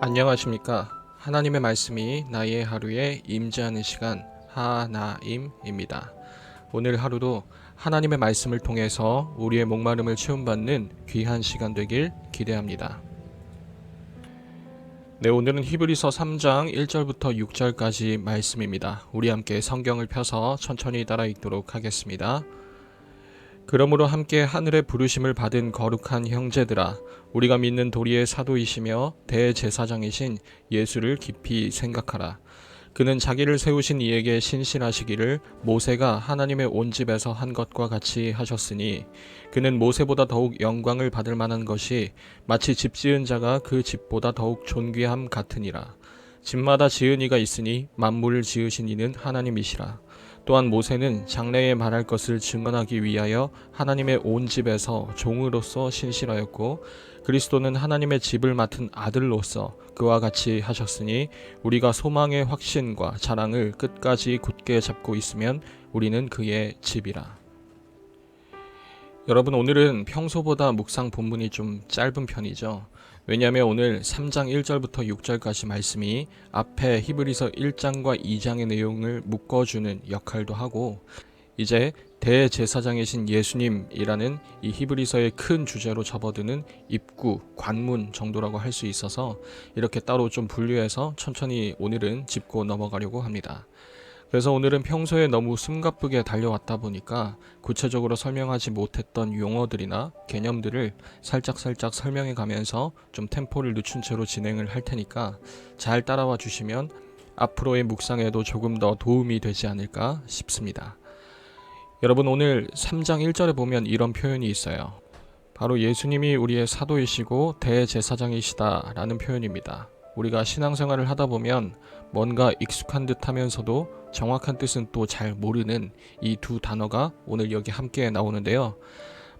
안녕하십니까. 하나님의 말씀이 나의 하루에 임재하는 시간 하나임입니다. 오늘 하루도 하나님의 말씀을 통해서 우리의 목마름을 채움받는 귀한 시간 되길 기대합니다. 네, 오늘은 히브리서 3장 1절부터 6절까지 말씀입니다. 우리 함께 성경을 펴서 천천히 따라 읽도록 하겠습니다. 그러므로 함께 하늘의 부르심을 받은 거룩한 형제들아, 우리가 믿는 도리의 사도이시며 대제사장이신 예수를 깊이 생각하라. 그는 자기를 세우신 이에게 신실하시기를 모세가 하나님의 온 집에서 한 것과 같이 하셨으니, 그는 모세보다 더욱 영광을 받을 만한 것이 마치 집 지은 자가 그 집보다 더욱 존귀함 같으니라. 집마다 지은 이가 있으니 만물을 지으신 이는 하나님이시라. 또한 모세는 장래에 말할 것을 증언하기 위하여 하나님의 온 집에서 종으로서 신실하였고, 그리스도는 하나님의 집을 맡은 아들로서 그와 같이 하셨으니, 우리가 소망의 확신과 자랑을 끝까지 굳게 잡고 있으면 우리는 그의 집이라. 여러분, 오늘은 평소보다 묵상 본문이 좀 짧은 편이죠. 왜냐하면 오늘 3장 1절부터 6절까지 말씀이 앞에 히브리서 1장과 2장의 내용을 묶어주는 역할도 하고, 이제 대제사장이신 예수님이라는 이 히브리서의 큰 주제로 접어드는 입구, 관문 정도라고 할 수 있어서 이렇게 따로 좀 분류해서 천천히 오늘은 짚고 넘어가려고 합니다. 그래서 오늘은 평소에 너무 숨가쁘게 달려왔다 보니까 구체적으로 설명하지 못했던 용어들이나 개념들을 살짝 설명해 가면서 좀 템포를 늦춘 채로 진행을 할 테니까 잘 따라와 주시면 앞으로의 묵상에도 조금 더 도움이 되지 않을까 싶습니다. 여러분, 오늘 3장 1절에 보면 이런 표현이 있어요. 바로 예수님이 우리의 사도이시고 대제사장이시다라는 표현입니다. 우리가 신앙생활을 하다 보면 뭔가 익숙한 듯 하면서도 정확한 뜻은 또 잘 모르는 이 두 단어가 오늘 여기 함께 나오는데요.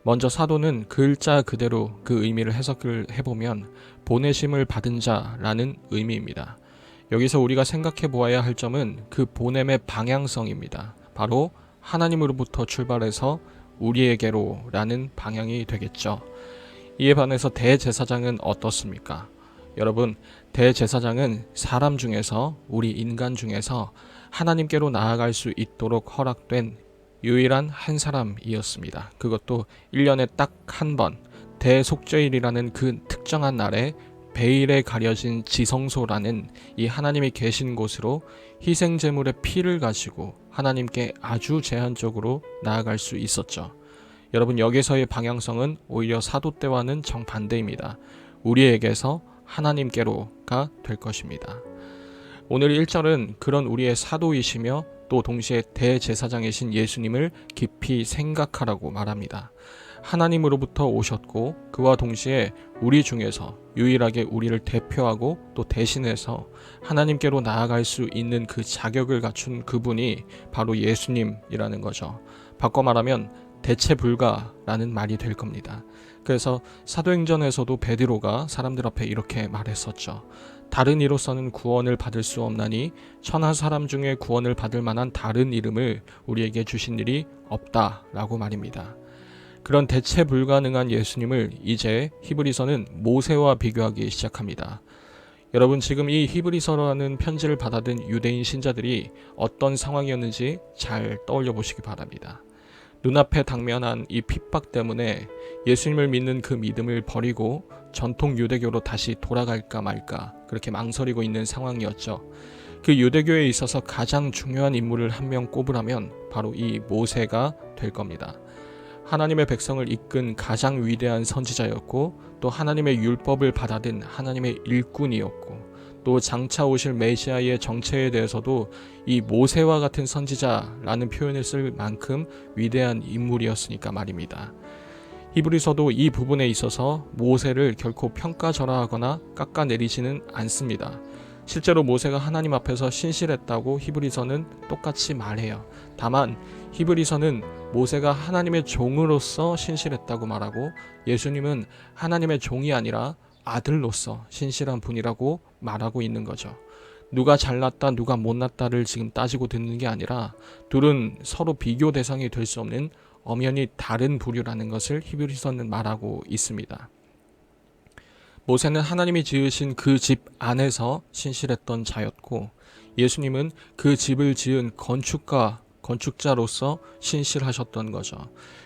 먼저 사도는 글자 그대로 그 의미를 해석을 해보면 보내심을 받은 자라는 의미입니다. 여기서 우리가 생각해 보아야 할 점은 그 보냄의 방향성입니다. 바로 하나님으로부터 출발해서 우리에게로 라는 방향이 되겠죠. 이에 반해서 대제사장은 어떻습니까? 여러분, 대제사장은 사람 중에서, 우리 인간 중에서 하나님께로 나아갈 수 있도록 허락된 유일한 한 사람이었습니다. 그것도 1년에 딱 한 번, 대속죄일이라는 그 특정한 날에 베일에 가려진 지성소라는 이 하나님이 계신 곳으로 희생제물의 피를 가지고 하나님께 아주 제한적으로 나아갈 수 있었죠. 여러분, 여기서의 방향성은 오히려 사도 때와는 정반대입니다. 우리에게서 하나님께로가 될 것입니다. 오늘 1절은 그런 우리의 사도이시며 또 동시에 대제사장이신 예수님을 깊이 생각하라고 말합니다. 하나님으로부터 오셨고 그와 동시에 우리 중에서 유일하게 우리를 대표하고 또 대신해서 하나님께로 나아갈 수 있는 그 자격을 갖춘 그분이 바로 예수님이라는 거죠. 바꿔 말하면 대체 불가라는 말이 될 겁니다. 그래서 사도행전에서도 베드로가 사람들 앞에 이렇게 말했었죠. 다른 이로서는 구원을 받을 수 없나니 천하 사람 중에 구원을 받을 만한 다른 이름을 우리에게 주신 일이 없다라고 말입니다. 그런 대체 불가능한 예수님을 이제 히브리서는 모세와 비교하기 시작합니다. 여러분, 지금 이 히브리서라는 편지를 받아든 유대인 신자들이 어떤 상황이었는지 잘 떠올려 보시기 바랍니다. 눈앞에 당면한 이 핍박 때문에 예수님을 믿는 그 믿음을 버리고 전통 유대교로 다시 돌아갈까 말까 그렇게 망설이고 있는 상황이었죠. 그 유대교에 있어서 가장 중요한 인물을 한 명 꼽으라면 바로 이 모세가 될 겁니다. 하나님의 백성을 이끈 가장 위대한 선지자였고 또 하나님의 율법을 받아든 하나님의 일꾼이었고 또 장차 오실 메시아의 정체에 대해서도 이 모세와 같은 선지자라는 표현을 쓸 만큼 위대한 인물이었으니까 말입니다. 히브리서도 이 부분에 있어서 모세를 결코 평가절하하거나 깎아내리지는 않습니다. 실제로 모세가 하나님 앞에서 신실했다고 히브리서는 똑같이 말해요. 다만 히브리서는 모세가 하나님의 종으로서 신실했다고 말하고 예수님은 하나님의 종이 아니라 아들로서 신실한 분이라고 말하고 있는 거죠. 누가 잘났다 누가 못났다를 지금 따지고 듣는 게 아니라 둘은 서로 비교 대상이 될 수 없는 엄연히 다른 부류라는 것을 히브리서는 말하고 있습니다. 모세는 하나님이 지으신 그 집 안에서 신실했던 자였고 예수님은 그 집을 지은 건축자로서 신실하셨던 거죠.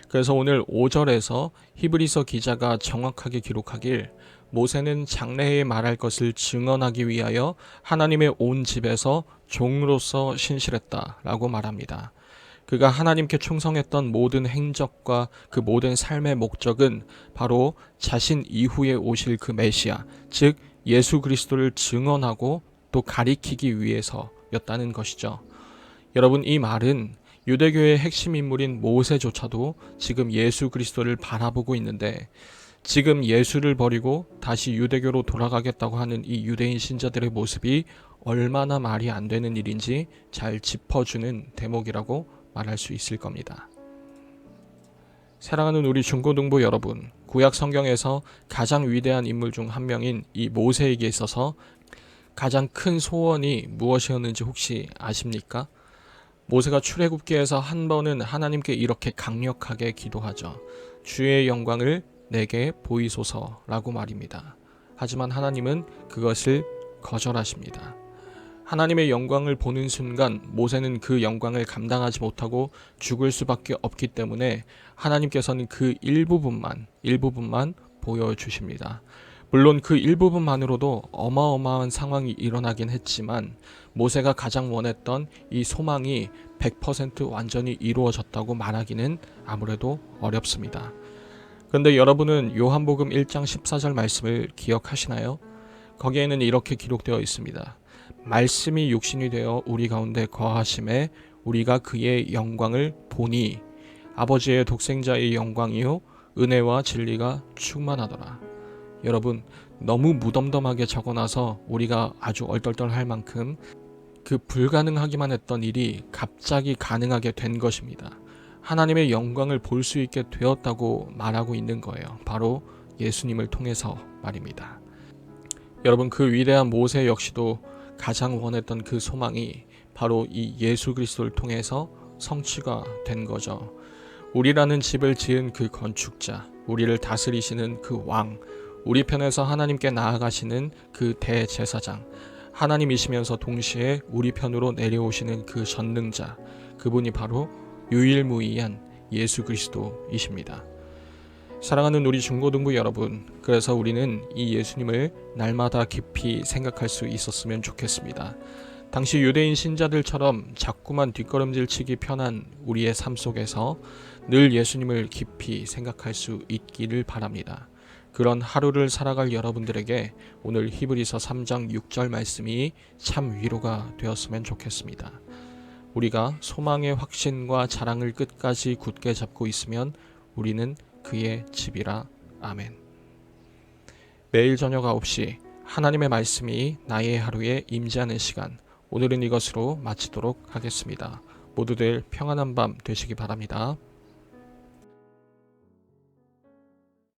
그래서 오늘 5절에서 히브리서 기자가 정확하게 기록하길 모세는 장래에 말할 것을 증언하기 위하여 하나님의 온 집에서 종으로서 신실했다라고 말합니다. 그가 하나님께 충성했던 모든 행적과 그 모든 삶의 목적은 바로 자신 이후에 오실 그 메시아, 즉 예수 그리스도를 증언하고 또 가리키기 위해서였다는 것이죠. 여러분, 이 말은 유대교의 핵심 인물인 모세조차도 지금 예수 그리스도를 바라보고 있는데 지금 예수를 버리고 다시 유대교로 돌아가겠다고 하는 이 유대인 신자들의 모습이 얼마나 말이 안 되는 일인지 잘 짚어주는 대목이라고 말할 수 있을 겁니다. 사랑하는 우리 중고등부 여러분, 구약 성경에서 가장 위대한 인물 중 한 명인 이 모세에게 있어서 가장 큰 소원이 무엇이었는지 혹시 아십니까? 모세가 출애굽기에서 한 번은 하나님께 이렇게 강력하게 기도하죠. 주의 영광을 내게 보이소서라고 말입니다. 하지만 하나님은 그것을 거절하십니다. 하나님의 영광을 보는 순간 모세는 그 영광을 감당하지 못하고 죽을 수밖에 없기 때문에 하나님께서는 그 일부분만 보여주십니다. 물론 그 일부분만으로도 어마어마한 상황이 일어나긴 했지만 모세가 가장 원했던 이 소망이 100% 완전히 이루어졌다고 말하기는 아무래도 어렵습니다. 그런데 여러분은 요한복음 1장 14절 말씀을 기억하시나요? 거기에는 이렇게 기록되어 있습니다. 말씀이 육신이 되어 우리 가운데 거하심에 우리가 그의 영광을 보니 아버지의 독생자의 영광이요 은혜와 진리가 충만하더라. 여러분, 너무 무덤덤하게 적어놔서 우리가 아주 얼떨떨할 만큼 그 불가능하기만 했던 일이 갑자기 가능하게 된 것입니다. 하나님의 영광을 볼 수 있게 되었다고 말하고 있는 거예요. 바로 예수님을 통해서 말입니다. 여러분, 그 위대한 모세 역시도 가장 원했던 그 소망이 바로 이 예수 그리스도를 통해서 성취가 된 거죠. 우리라는 집을 지은 그 건축자, 우리를 다스리시는 그 왕, 우리 편에서 하나님께 나아가시는 그 대제사장, 하나님이시면서 동시에 우리 편으로 내려오시는 그 전능자, 그분이 바로 유일무이한 예수 그리스도이십니다. 사랑하는 우리 중고등부 여러분, 그래서 우리는 이 예수님을 날마다 깊이 생각할 수 있었으면 좋겠습니다. 당시 유대인 신자들처럼 자꾸만 뒷걸음질 치기 편한 우리의 삶 속에서 늘 예수님을 깊이 생각할 수 있기를 바랍니다. 그런 하루를 살아갈 여러분들에게 오늘 히브리서 3장 6절 말씀이 참 위로가 되었으면 좋겠습니다. 우리가 소망의 확신과 자랑을 끝까지 굳게 잡고 있으면 우리는 그의 집이라. 아멘. 매일 저녁 9시 하나님의 말씀이 나의 하루에 임재하는 시간, 오늘은 이것으로 마치도록 하겠습니다. 모두들 평안한 밤 되시기 바랍니다.